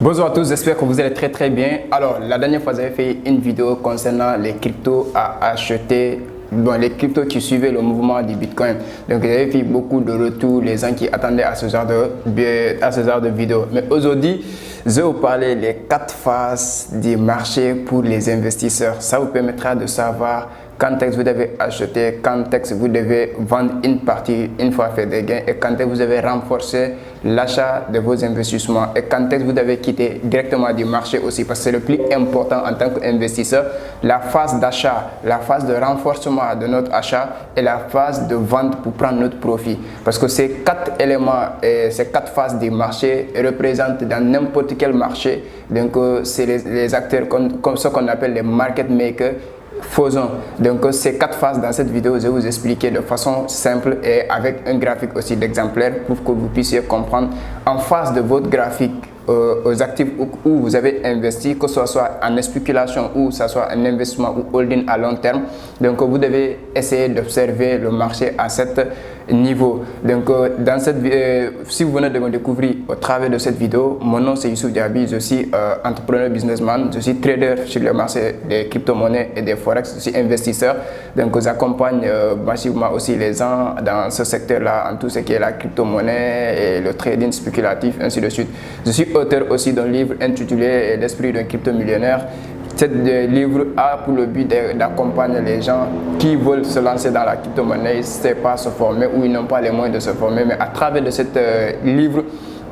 Bonjour à tous, j'espère que vous allez très bien. Alors, la dernière fois, j'avais fait une vidéo concernant les cryptos à acheter, les cryptos qui suivaient le mouvement du Bitcoin. Donc, j'avais fait beaucoup de retours, les gens qui attendaient à ce genre de vidéo. Mais aujourd'hui, je vais vous parler des 4 phases du marché pour les investisseurs. Ça vous permettra de savoir quand est-ce que vous devez acheter, quand est-ce que vous devez vendre une partie une fois fait des gains et quand est-ce que vous devez renforcer l'achat de vos investissements et quand est-ce que vous devez quitter directement du marché aussi parce que c'est le plus important en tant qu'investisseur, la phase d'achat, la phase de renforcement de notre achat et la phase de vente pour prendre notre profit. Parce que ces 4 éléments et ces 4 phases du marché représentent dans n'importe quel marché, donc c'est les acteurs comme ce qu'on appelle les market makers. Faisons donc ces 4 phases dans cette vidéo, je vais vous expliquer de façon simple et avec un graphique aussi d'exemplaire pour que vous puissiez comprendre en face de votre graphique aux actifs où vous avez investi, que ce soit en spéculation ou que ce soit un investissement ou holding à long terme. Donc vous devez essayer d'observer le marché à cet niveau. Donc si vous venez de me découvrir au travers de cette vidéo, mon nom c'est Youssouf Diaby, je suis entrepreneur businessman, je suis trader sur le marché des crypto-monnaies et des forex, je suis investisseur. Donc j'accompagne massivement aussi les gens dans ce secteur-là, en tout ce qui est la crypto-monnaie et le trading spéculatif, ainsi de suite. Je suis auteur aussi d'un livre intitulé L'esprit d'un crypto-millionnaire. Ce livre a pour le but d'accompagner les gens qui veulent se lancer dans la crypto-monnaie, ils ne savent pas se former ou ils n'ont pas les moyens de se former, mais à travers de ce livre,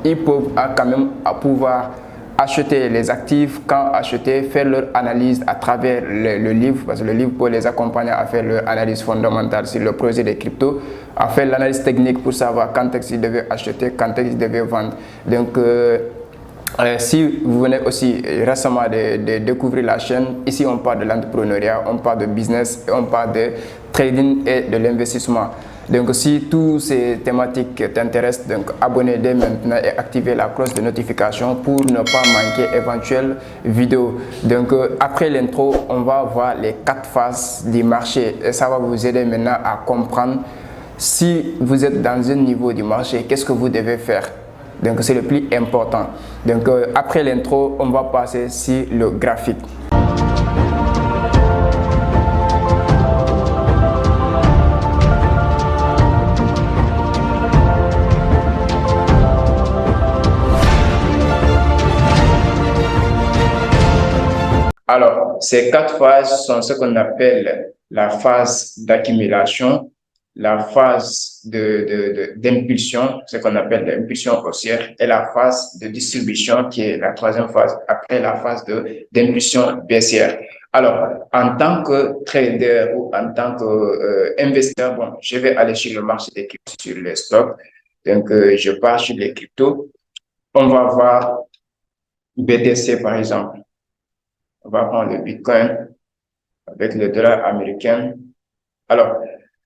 ils peuvent quand même pouvoir acheter les actifs, quand acheter, faire leur analyse à travers le livre, parce que le livre peut les accompagner à faire leur analyse fondamentale sur le projet des cryptos, à faire l'analyse technique pour savoir quand est-ce qu'ils devaient acheter, quand est-ce qu'ils devaient vendre. Donc, si vous venez aussi récemment de découvrir la chaîne, ici on parle de l'entrepreneuriat, on parle de business, et on parle de trading et de l'investissement. Donc si toutes ces thématiques t'intéressent, donc abonnez-vous dès maintenant et activez la cloche de notification pour ne pas manquer éventuelles vidéos. Donc après l'intro, on va voir les 4 phases du marché et ça va vous aider maintenant à comprendre si vous êtes dans un niveau du marché, qu'est-ce que vous devez faire. Donc c'est le plus important. Donc après l'intro, on va passer sur le graphique. Alors, ces 4 phases sont ce qu'on appelle la phase d'accumulation, la phase d'impulsion, ce qu'on appelle l'impulsion haussière, et la phase de distribution qui est la 3e phase, après la phase d'impulsion baissière. Alors, en tant que trader ou en tant qu'investisseur, bon, je vais aller sur le marché des cryptos, sur les stocks. Donc, je pars sur les cryptos. On va voir BTC par exemple. On va prendre le Bitcoin avec le dollar américain. Alors,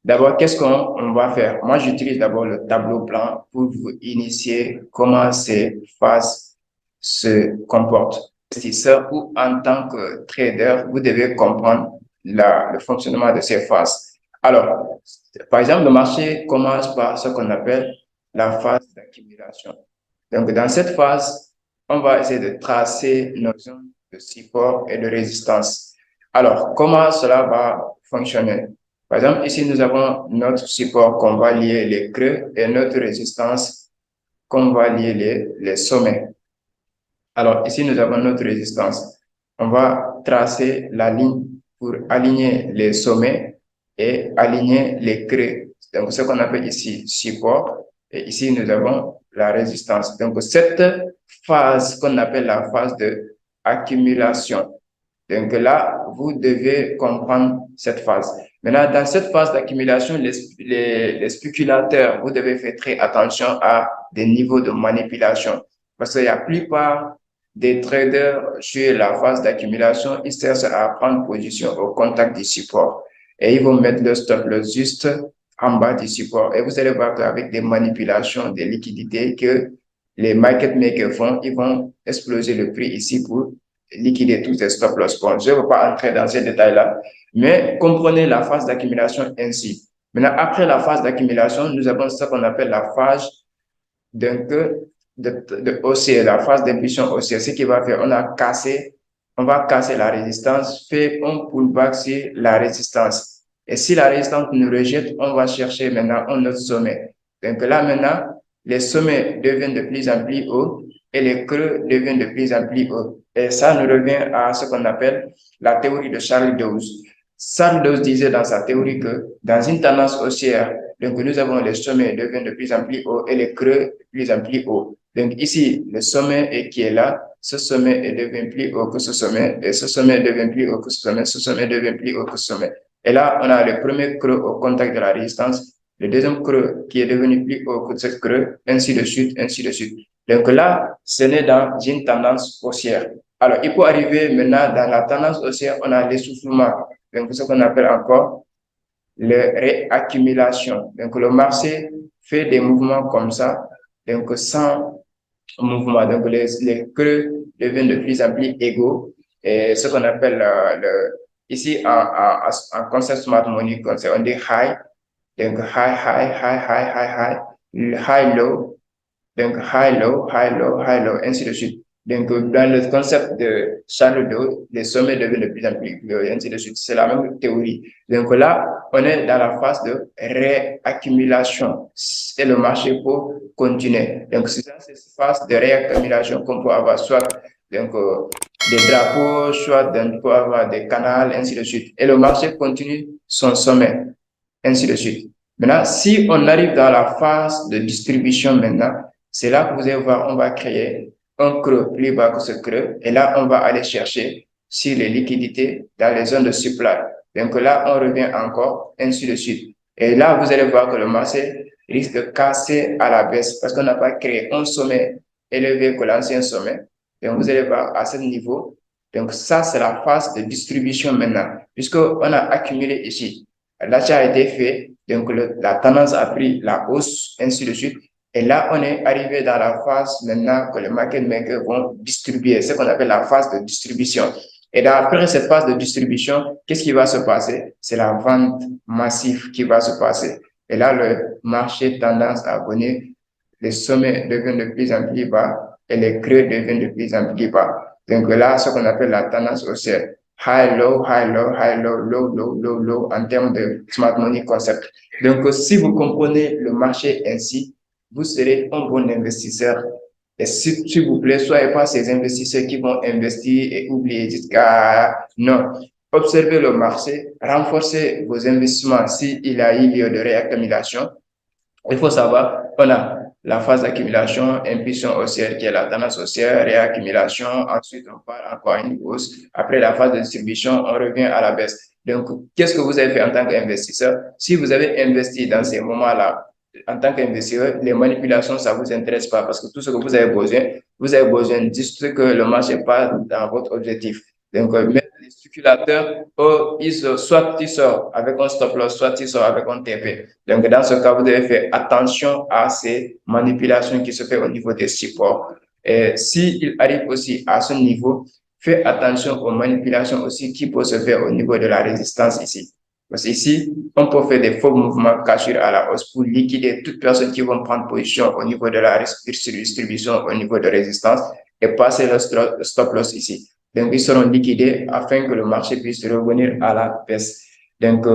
d'abord, qu'est-ce qu'on va faire? Moi, j'utilise d'abord le tableau blanc pour vous initier comment ces phases se comportent. Investisseur ou en tant que trader, vous devez comprendre le fonctionnement de ces phases. Alors, par exemple, le marché commence par ce qu'on appelle la phase d'accumulation. Donc, dans cette phase, on va essayer de tracer nos zones de support et de résistance. Alors, comment cela va fonctionner? Par exemple, ici, nous avons notre support qu'on va lier les creux et notre résistance qu'on va lier les sommets. Alors, ici, nous avons notre résistance. On va tracer la ligne pour aligner les sommets et aligner les creux. Donc, ce qu'on appelle ici support. Et ici, nous avons la résistance. Donc, cette phase qu'on appelle la phase de accumulation. Donc là, vous devez comprendre cette phase. Maintenant, dans cette phase d'accumulation, les spéculateurs, vous devez faire très attention à des niveaux de manipulation. Parce que la plupart des traders sur la phase d'accumulation, ils cherchent à prendre position au contact du support. Et ils vont mettre le stop loss juste en bas du support. Et vous allez voir qu'avec des manipulations, des liquidités que les market makers font, ils vont exploser le prix ici pour liquider tous les stop loss. Bon, je ne veux pas entrer dans ces détails-là, mais comprenez la phase d'accumulation ainsi. Maintenant, après la phase d'accumulation, nous avons ce qu'on appelle la phase de haussière, la phase d'impulsion haussière. Ce qui va faire, on va casser la résistance, faire un pullback sur la résistance. Et si la résistance nous rejette, on va chercher maintenant un autre sommet. Donc là maintenant, les sommets deviennent de plus en plus hauts et les creux deviennent de plus en plus hauts. Et ça nous revient à ce qu'on appelle la théorie de Charles Dawes. Charles Dawes disait dans sa théorie que dans une tendance haussière, donc nous avons les sommets deviennent de plus en plus hauts et les creux de plus en plus hauts. Donc ici, le sommet qui est là, ce sommet devient plus haut que ce sommet, et ce sommet devient plus haut que ce sommet, ce sommet devient plus haut que ce sommet. Et là, on a le premier creux au contact de la résistance, le deuxième creux qui est devenu plus haut que ce creux, ainsi de suite, ainsi de suite. Donc là, ce n'est dans une tendance haussière. Alors, il faut arriver maintenant dans la tendance haussière, on a l'essoufflement. Donc, ce qu'on appelle encore le réaccumulation. Donc, le marché fait des mouvements comme ça, donc sans mouvement. Donc, les creux deviennent de plus en plus égaux. Et ce qu'on appelle ici en concept smart money, on dit high, donc high, high, high, high, high, high, high, low, donc high, low, high, low, high, low, ainsi de suite. Donc, dans le concept de Charles Dow, les sommets deviennent de plus en plus hauts, ainsi de suite. C'est la même théorie. Donc là, on est dans la phase de réaccumulation et le marché peut continuer. Donc, c'est dans cette phase de réaccumulation qu'on peut avoir soit donc, des drapeaux, soit on peut avoir des canaux, ainsi de suite. Et le marché continue son sommet, ainsi de suite. Maintenant, si on arrive dans la phase de distribution maintenant, c'est là que vous allez voir, on va créer un creux plus bas que ce creux. Et là, on va aller chercher sur les liquidités dans les zones de supply. Donc là, on revient encore, ainsi de suite. Et là, vous allez voir que le marché risque de casser à la baisse parce qu'on n'a pas créé un sommet élevé que l'ancien sommet. Donc, vous allez voir à ce niveau. Donc, ça, c'est la phase de distribution maintenant, puisqu'on a accumulé ici. L'achat a été fait, donc la tendance a pris la hausse, ainsi de suite. Et là, on est arrivé dans la phase maintenant que les market makers vont distribuer, ce qu'on appelle la phase de distribution. Et après cette phase de distribution, qu'est-ce qui va se passer? C'est la vente massive qui va se passer. Et là, le marché tendance à venir, les sommets deviennent de plus en plus bas et les creux deviennent de plus en plus bas. Donc là, ce qu'on appelle la tendance haussière. High, low, high, low, high, low, low, low, low, low, en termes de smart money concept. Donc, si vous comprenez le marché ainsi, vous serez un bon investisseur. Et s'il vous plaît, soyez pas ces investisseurs qui vont investir et oublier jusqu'à... Non. Observez le marché, renforcez vos investissements s'il y a eu lieu de réaccumulation. Il faut savoir, on a la phase d'accumulation, impulsion haussière qui est la tendance haussière, réaccumulation, ensuite on part encore à une hausse. Après la phase de distribution, on revient à la baisse. Donc, qu'est-ce que vous avez fait en tant qu'investisseur? Si vous avez investi dans ces moments-là, en tant qu'investisseur, les manipulations, ça vous intéresse pas parce que tout ce que vous avez besoin juste que le marché part dans votre objectif. Donc, les spéculateurs, soit ils sortent avec un stop loss, soit ils sortent avec un TP. Donc, dans ce cas, vous devez faire attention à ces manipulations qui se font au niveau des supports. Et s'il arrive aussi à ce niveau, faites attention aux manipulations aussi qui peuvent se faire au niveau de la résistance ici. Parce qu'ici, on peut faire des faux mouvements cachés à la hausse pour liquider toute personne qui va prendre position au niveau de la distribution, au niveau de résistance et passer le stop loss ici. Donc, ils seront liquidés afin que le marché puisse revenir à la baisse. Donc,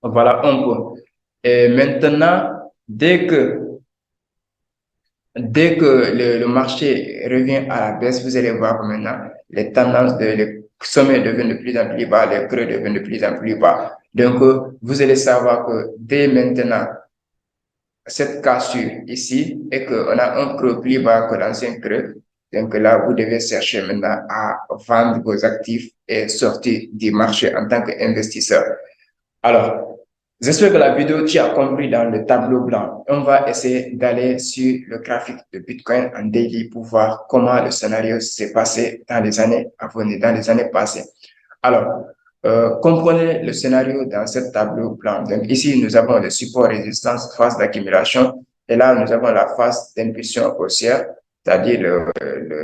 voilà un peu. Et maintenant, dès que le marché revient à la baisse, vous allez voir que maintenant, les tendances, les sommets deviennent de plus en plus bas, les creux deviennent de plus en plus bas. Donc, vous allez savoir que dès maintenant, cette cassure ici est qu'on a un creux plus bas que l'ancien creux. Donc là, vous devez chercher maintenant à vendre vos actifs et sortir du marché en tant qu'investisseur. Alors, j'espère que la vidéo, tu as compris dans le tableau blanc. On va essayer d'aller sur le graphique de Bitcoin en daily pour voir comment le scénario s'est passé dans les années à venir, dans les années passées. Alors, comprenez le scénario dans ce tableau blanc. Donc ici, nous avons le support résistance, phase d'accumulation. Et là, nous avons la phase d'impulsion haussière, c'est-à-dire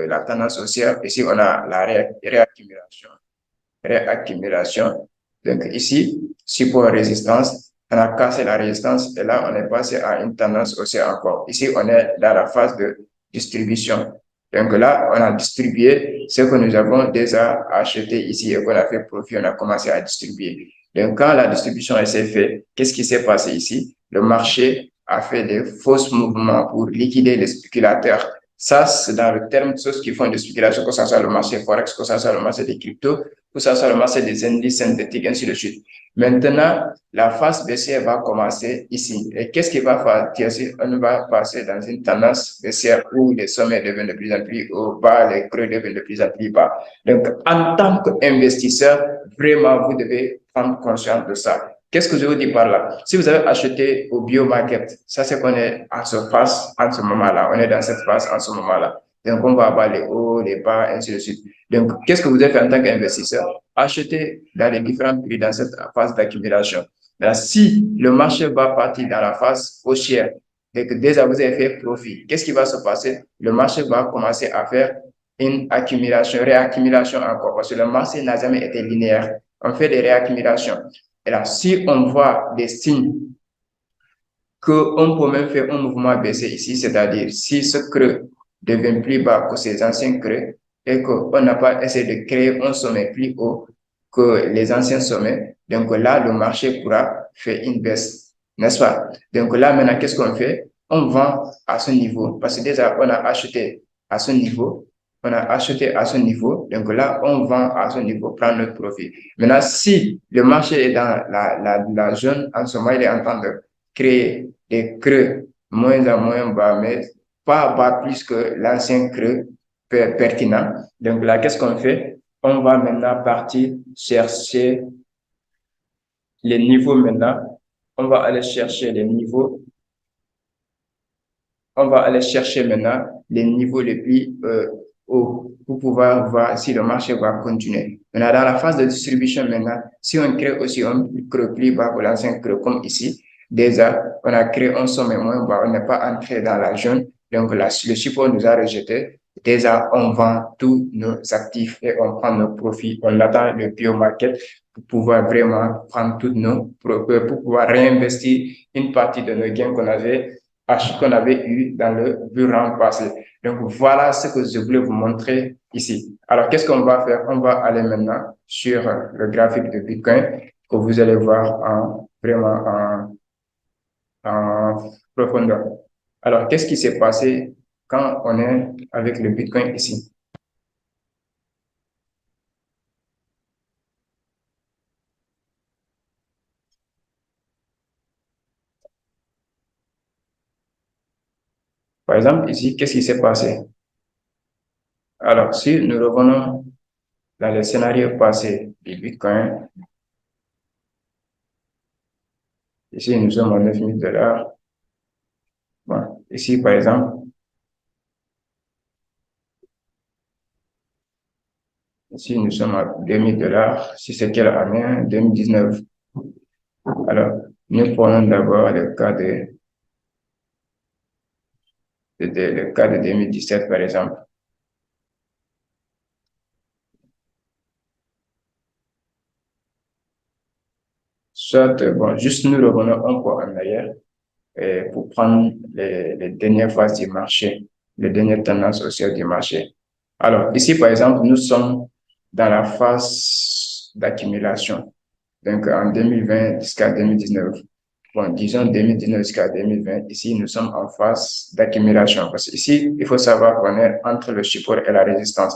la tendance haussière. Ici, on a la réaccumulation. Réaccumulation. Donc ici, support résistance, on a cassé la résistance et là, on est passé à une tendance haussière encore. Ici, on est dans la phase de distribution. Donc là, on a distribué ce que nous avons déjà acheté ici et qu'on a fait profit, on a commencé à distribuer. Donc quand la distribution s'est faite, qu'est-ce qui s'est passé ici? Le marché a fait des fausses mouvements pour liquider les spéculateurs. Ça, c'est dans le terme de ceux qui font des spéculations, que ce soit le marché Forex, que ce soit le marché des cryptos, que ce soit le marché des indices synthétiques, ainsi de suite. Maintenant, la phase baissière va commencer ici. Et qu'est-ce qui va faire? On va passer dans une tendance baissière où les sommets deviennent de plus en plus hauts, bas, les creux deviennent de plus en plus bas. Donc, en tant qu'investisseur, vraiment, vous devez prendre conscience de ça. Qu'est-ce que je vous dis par là? Si vous avez acheté au biomarket, ça c'est qu'on est en ce phase, en ce moment-là. On est dans cette phase en ce moment-là. Donc, on va avoir les hauts, les bas, ainsi de suite. Donc, qu'est-ce que vous avez fait en tant qu'investisseur? Acheter dans les différents prix dans cette phase d'accumulation. Si le marché va partir dans la phase haussière et que déjà vous avez fait profit, qu'est-ce qui va se passer? Le marché va commencer à faire une accumulation, réaccumulation encore, parce que le marché n'a jamais été linéaire. On fait des réaccumulations. Et là, si on voit des signes qu'on peut même faire un mouvement baissé ici, c'est-à-dire si ce creux devient plus bas que ces anciens creux et qu'on n'a pas essayé de créer un sommet plus haut que les anciens sommets, donc là, le marché pourra faire une baisse, n'est-ce pas? Donc là, maintenant, qu'est-ce qu'on fait? On vend à ce niveau, parce que déjà, on a acheté à ce niveau, on a acheté à ce niveau, donc là, on vend à ce niveau, prendre notre profit. Maintenant, si le marché est dans la zone, en ce moment, il est en train de créer des creux moins en moins bas, mais pas bas plus que l'ancien creux pertinent. Donc là, qu'est-ce qu'on fait? On va maintenant partir chercher les niveaux maintenant. On va aller chercher les niveaux. On va aller chercher maintenant les niveaux les plus hauts pour pouvoir voir si le marché va continuer. Maintenant, dans la phase de distribution maintenant, si on crée aussi un creux plus bas que l'ancien creux comme ici, déjà, on a créé un sommet moins bas, on n'est pas entré dans la zone, donc là, le support nous a rejeté. Déjà, on vend tous nos actifs et on prend nos profits. On attend le bio market pour pouvoir vraiment prendre tous nos profits, pour pouvoir réinvestir une partie de nos gains qu'on avait eu dans le bureau passé. Donc, voilà ce que je voulais vous montrer ici. Alors, qu'est-ce qu'on va faire? On va aller maintenant sur le graphique de Bitcoin que vous allez voir vraiment en profondeur. Alors, qu'est-ce qui s'est passé quand on est avec le Bitcoin ici? Par exemple, ici, qu'est-ce qui s'est passé? Alors, si nous revenons dans le scénario passé du Bitcoin, ici, nous sommes à 9000 $. Bon, ici, par exemple, ici, nous sommes à 2000 $. Si c'est quelle année? 2019. Alors, nous prenons d'abord le cas de 2017, par exemple. Soit, bon, juste nous revenons un peu en arrière pour prendre les dernières phases du marché, les dernières tendances haussières du marché. Alors, ici, par exemple, nous sommes dans la phase d'accumulation. Donc, en 2020 jusqu'à 2019. Bon, disons 2019 jusqu'à 2020. Ici, nous sommes en phase d'accumulation. Parce qu'ici, il faut savoir qu'on est entre le support et la résistance.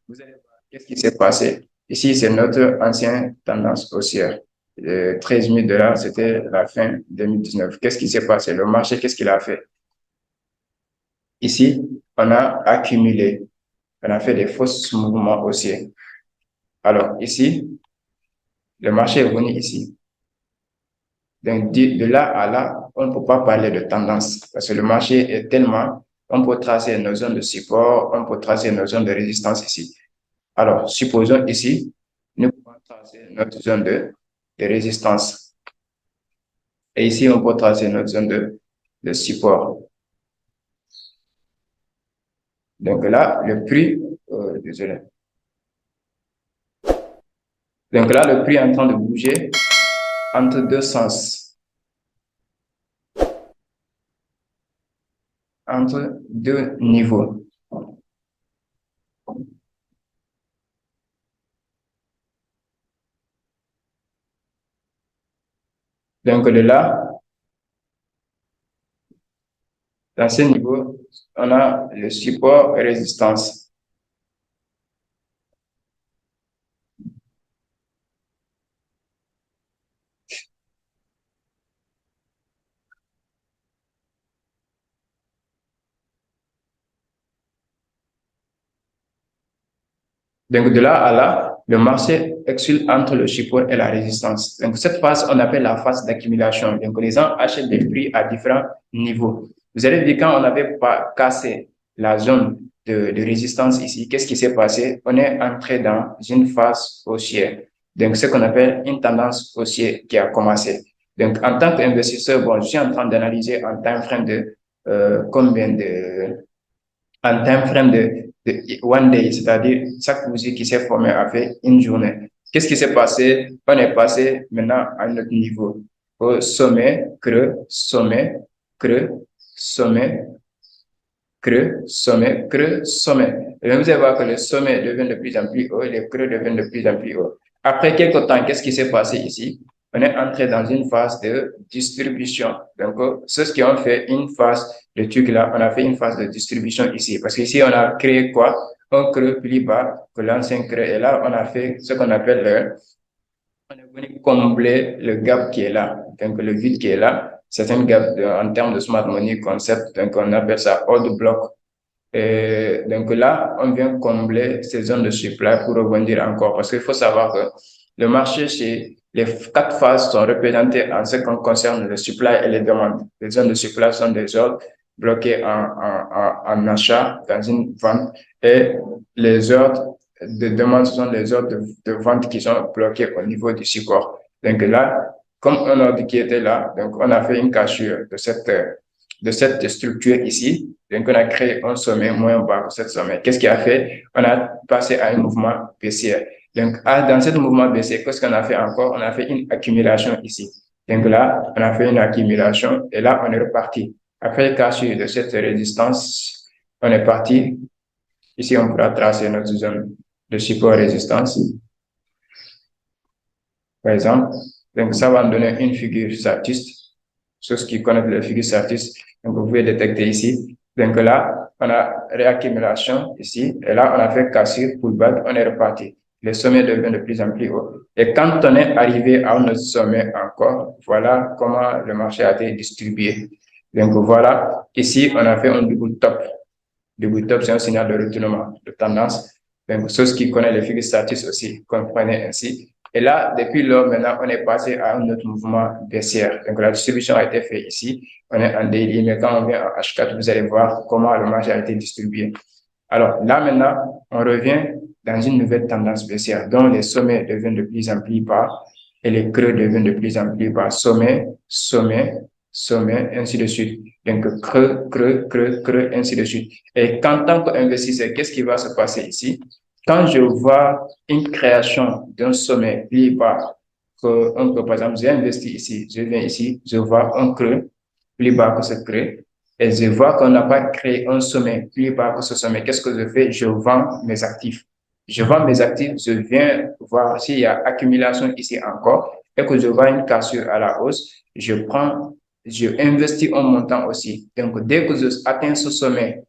Vous allez voir, qu'est-ce qui s'est passé? Ici, c'est notre ancienne tendance haussière. 13 000 $, c'était la fin 2019. Qu'est-ce qui s'est passé? Le marché, qu'est-ce qu'il a fait? Ici, on a accumulé. On a fait des fausses mouvements haussiers. Alors, ici, le marché est venu ici. Donc, de là à là, on ne peut pas parler de tendance parce que le marché est tellement, on peut tracer nos zones de support, on peut tracer nos zones de résistance ici. Alors, supposons ici, nous pouvons tracer notre zone de résistance. Et ici, on peut tracer notre zone de support. Donc là, le prix, désolé. Donc là, le prix est en train de bouger entre deux sens. entre deux niveaux. Donc de là, dans ce niveau, on a le support résistance. Donc de là à là, le marché oscille entre le support et la résistance. Donc cette phase, on appelle la phase d'accumulation. Donc les gens achètent des prix à différents niveaux. Vous avez vu quand on n'avait pas cassé la zone de résistance ici, qu'est-ce qui s'est passé? On est entré dans une phase haussière. Donc ce qu'on appelle une tendance haussière qui a commencé. Donc en tant qu'investisseur, bon, je suis en train d'analyser en time frame de en time frame de one day, c'est-à-dire chaque bougie qui s'est formée a fait une journée. Qu'est-ce qui s'est passé? On est passé maintenant à un autre niveau. Au sommet, creux, sommet, creux, sommet, creux, sommet, creux, sommet. Et vous allez voir que le sommet devient de plus en plus haut et le creux devient de plus en plus haut. Après quelques temps, qu'est-ce qui s'est passé ici? On est entré dans une phase de distribution. Donc, ceux qui ont fait une phase de truc là, on a fait une phase de distribution ici. Parce qu'ici, on a créé quoi? Un creux plus bas que l'ancien creux. Et là, on a fait ce qu'on appelle on est venu combler le gap qui est là. Donc, le vide qui est là, c'est un gap en termes de smart money concept. Donc, on appelle ça old block. Et donc là, on vient combler ces zones de supply pour rebondir encore. Parce qu'il faut savoir que le marché, les quatre phases sont représentées en ce qui concerne le supply et les demandes. Les zones de supply sont des ordres bloqués en achat dans une vente et les ordres de demande sont des ordres de vente qui sont bloqués au niveau du support. Donc là, comme un ordre qui était là, donc on a fait une cassure de cette structure ici. Donc, on a créé un sommet moins bas que ce sommet. Qu'est-ce qui a fait? On a passé à un mouvement baissier. Donc, dans ce mouvement baissier, qu'est-ce qu'on a fait encore? On a fait une accumulation ici. Donc là, on a fait une accumulation et là, on est reparti. Après cassure de cette résistance, on est parti. Ici, on pourra tracer notre zone de support résistance. Par exemple, donc ça va me donner une figure chartiste. Ceux qui connaissent les figures chartistes, donc vous pouvez détecter ici. Donc là, on a réaccumulation ici, et là, on a fait cassure, pullback, on est reparti. Le sommet devient de plus en plus haut. Et quand on est arrivé à notre sommet encore, voilà comment le marché a été distribué. Donc voilà, ici, on a fait un double top. Double top, c'est un signal de retournement de tendance. Donc, ceux qui connaissent les figures chartistes aussi comprenez ainsi. Et là, depuis lors, maintenant, on est passé à un autre mouvement baissière. Donc, la distribution a été faite ici. On est en daily, mais quand on vient en H4, vous allez voir comment le marché a été distribué. Alors, là, maintenant, on revient dans une nouvelle tendance baissière, dont les sommets deviennent de plus en plus bas et les creux deviennent de plus en plus bas. Sommet, sommet, sommet, ainsi de suite. Donc, creux, creux, creux, creux, ainsi de suite. Et qu'en tant qu'investisseur, qu'est-ce qui va se passer ici? Quand je vois une création d'un sommet plus bas, par exemple, j'ai investi ici, je viens ici, je vois un creux plus bas que ce creux, et je vois qu'on n'a pas créé un sommet plus bas que ce sommet. Qu'est-ce que je fais? Je vends mes actifs. Je vends mes actifs, je viens voir s'il y a accumulation ici encore, et que je vois une cassure à la hausse, je investis un montant aussi. Donc, dès que je atteins ce sommet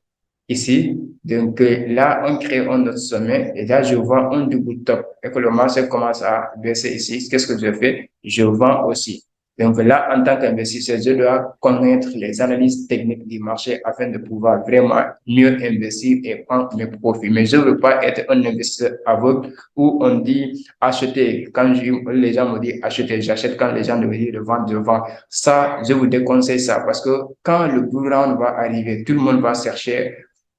ici, donc là, on crée un autre sommet et là, je vois un double top et que le marché commence à baisser ici. Qu'est-ce que je fais? Je vends aussi. Donc là, en tant qu'investisseur, je dois connaître les analyses techniques du marché afin de pouvoir vraiment mieux investir et prendre mes profits. Mais je ne veux pas être un investisseur aveugle où on dit acheter. Quand les gens me disent acheter, j'achète. Quand les gens me disent de vendre, je vends. Ça, je vous déconseille ça parce que quand le bull run va arriver, tout le monde va chercher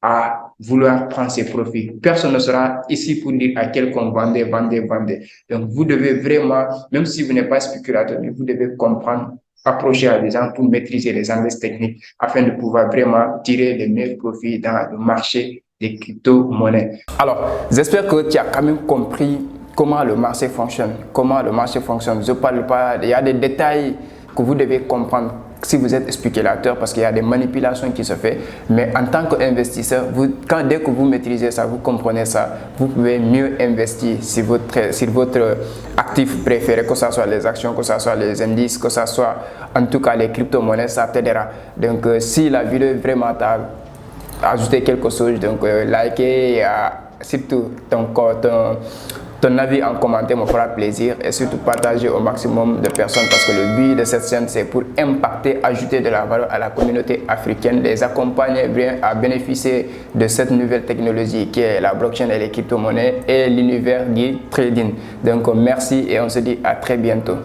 à vouloir prendre ses profits. Personne ne sera ici pour dire à quelqu'un vendez, vendez, vendez. Donc, vous devez vraiment, même si vous n'êtes pas spéculateur, vous devez comprendre, approcher à des gens pour maîtriser les analyses techniques afin de pouvoir vraiment tirer les meilleurs profits dans le marché des crypto-monnaies. Alors, j'espère que tu as quand même compris comment le marché fonctionne. Comment le marché fonctionne. Je ne parle pas, il y a des détails que vous devez comprendre. si vous êtes spéculateur, parce qu'il y a des manipulations qui se font. Mais en tant qu'investisseur, dès que vous maîtrisez ça, vous comprenez ça, vous pouvez mieux investir sur votre actif préféré, que ce soit les actions, que ce soit les indices, que ce soit en tout cas les crypto-monnaies, ça t'aidera. Donc si la vidéo vraiment t'a ajouté quelque chose, donc likez, surtout ton avis en commentaire me fera plaisir, et surtout partager au maximum de personnes, parce que le but de cette chaîne c'est pour impacter, ajouter de la valeur à la communauté africaine, les accompagner à bénéficier de cette nouvelle technologie qui est la blockchain et les crypto-monnaies et l'univers du trading. Donc merci et on se dit à très bientôt.